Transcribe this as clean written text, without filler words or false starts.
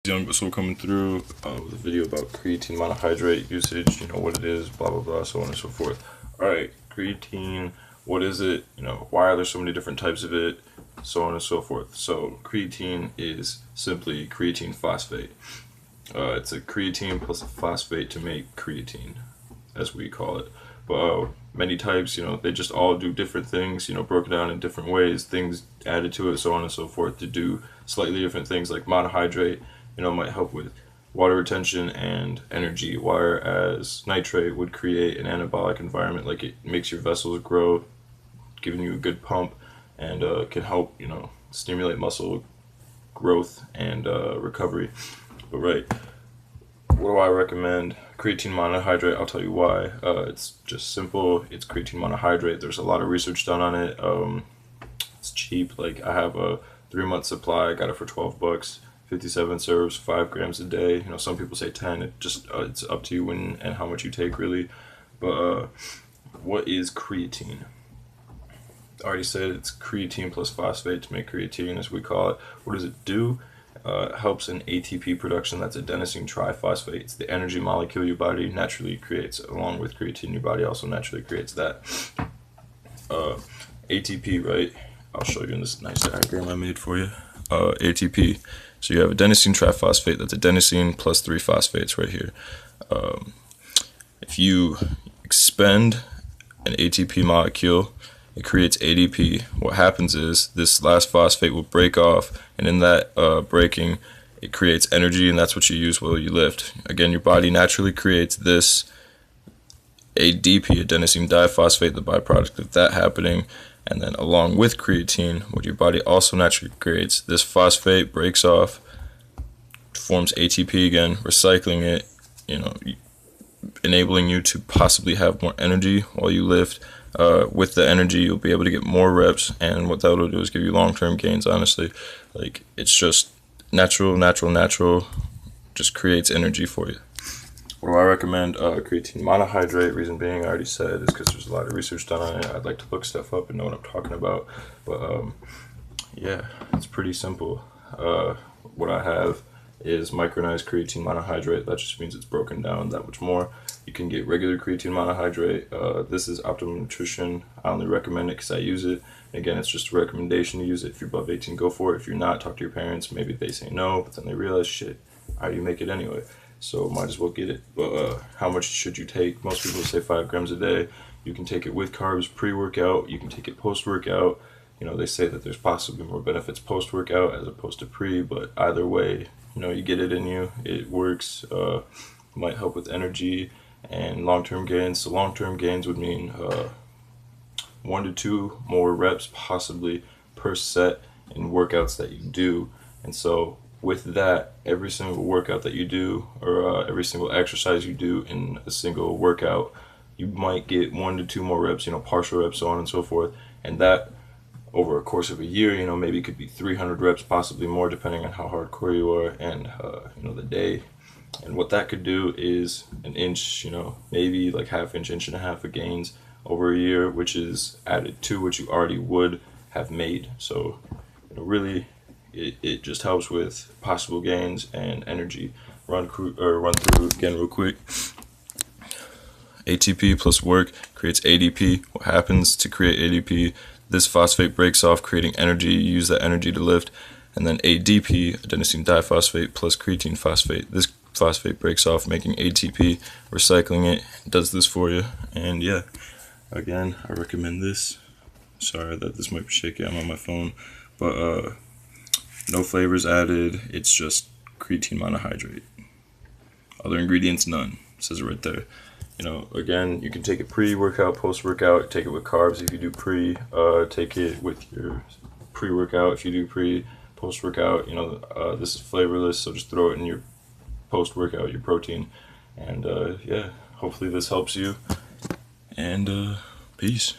Young but Soul coming through with a video about creatine monohydrate usage, what it is, blah blah blah, so on and so forth. Alright, creatine, what is it? Why are there so many different types of it, so on and so forth. So creatine is simply creatine phosphate. It's a creatine plus a phosphate to make creatine, as we call it. But many types, they just all do different things, broken down in different ways, things added to it, so on and so forth, to do slightly different things. Like monohydrate, might help with water retention and energy, whereas nitrate would create an anabolic environment, like it makes your vessels grow, giving you a good pump, and can help, stimulate muscle growth and recovery. But right, what do I recommend? Creatine monohydrate, I'll tell you why. It's just simple. It's creatine monohydrate. There's a lot of research done on it. It's cheap. Like, I have a 3-month supply. I got it for $12. 57 serves, 5 grams a day. Some people say 10. It just it's up to you when and how much you take, really. But what is creatine? I already said it's creatine plus phosphate to make creatine, as we call it. What does it do? It helps in ATP production. That's adenosine triphosphate. It's the energy molecule your body naturally creates. Along with creatine, your body also naturally creates that. ATP, right? I'll show you in this nice diagram I made for you. ATP. So you have adenosine triphosphate. That's adenosine plus 3 phosphates right here. If you expend an ATP molecule, it creates ADP. What happens is this last phosphate will break off, and in that breaking, it creates energy, and that's what you use while you lift. Again, your body naturally creates this ADP, adenosine diphosphate, the byproduct of that happening. And then along with creatine, what your body also naturally creates, this phosphate breaks off, forms ATP again, recycling it, enabling you to possibly have more energy while you lift. With the energy, you'll be able to get more reps, and what that will do is give you long-term gains, honestly. Like, it's just natural, just creates energy for you. What do I recommend? Creatine monohydrate. Reason being, I already said, is because there's a lot of research done on it. I'd like to look stuff up and know what I'm talking about. But yeah, it's pretty simple. What I have is micronized creatine monohydrate. That just means it's broken down that much more. You can get regular creatine monohydrate. This is Optimum Nutrition. I only recommend it because I use it. Again, it's just a recommendation to use it. If you're above 18, go for it. If you're not, talk to your parents. Maybe they say no, but then they realize, shit, how do you make it anyway? So might as well get it. But how much should you take? Most people say 5 grams a day. You can take it with carbs pre-workout. You can take it post-workout. They say that there's possibly more benefits post-workout as opposed to pre, but either way, you get it in you. It works. Might help with energy and long-term gains. So long-term gains would mean 1 to 2 more reps possibly per set in workouts that you do. And so with that, every single workout that you do, or every single exercise you do in a single workout, you might get 1 to 2 more reps, partial reps, so on and so forth. And that, over a course of a year, maybe it could be 300 reps, possibly more, depending on how hardcore you are and, the day. And what that could do is an inch, maybe like ½ inch, 1.5 inches of gains over a year, which is added to what you already would have made. So, really, it just helps with possible gains and energy. Run through again real quick. ATP plus work creates ADP. What happens to create ADP? This phosphate breaks off, creating energy. You use that energy to lift. And then ADP, adenosine diphosphate plus creatine phosphate. This phosphate breaks off, making ATP. Recycling it does this for you. And yeah, again, I recommend this. Sorry that this might be shaky. I'm on my phone. But no flavors added. It's just creatine monohydrate. Other ingredients, none. It says it right there. Again, you can take it pre-workout, post-workout. Take it with carbs if you do pre. Take it with your pre-workout if you do pre. Post-workout, this is flavorless, so just throw it in your post-workout, your protein. And yeah, hopefully this helps you. And peace.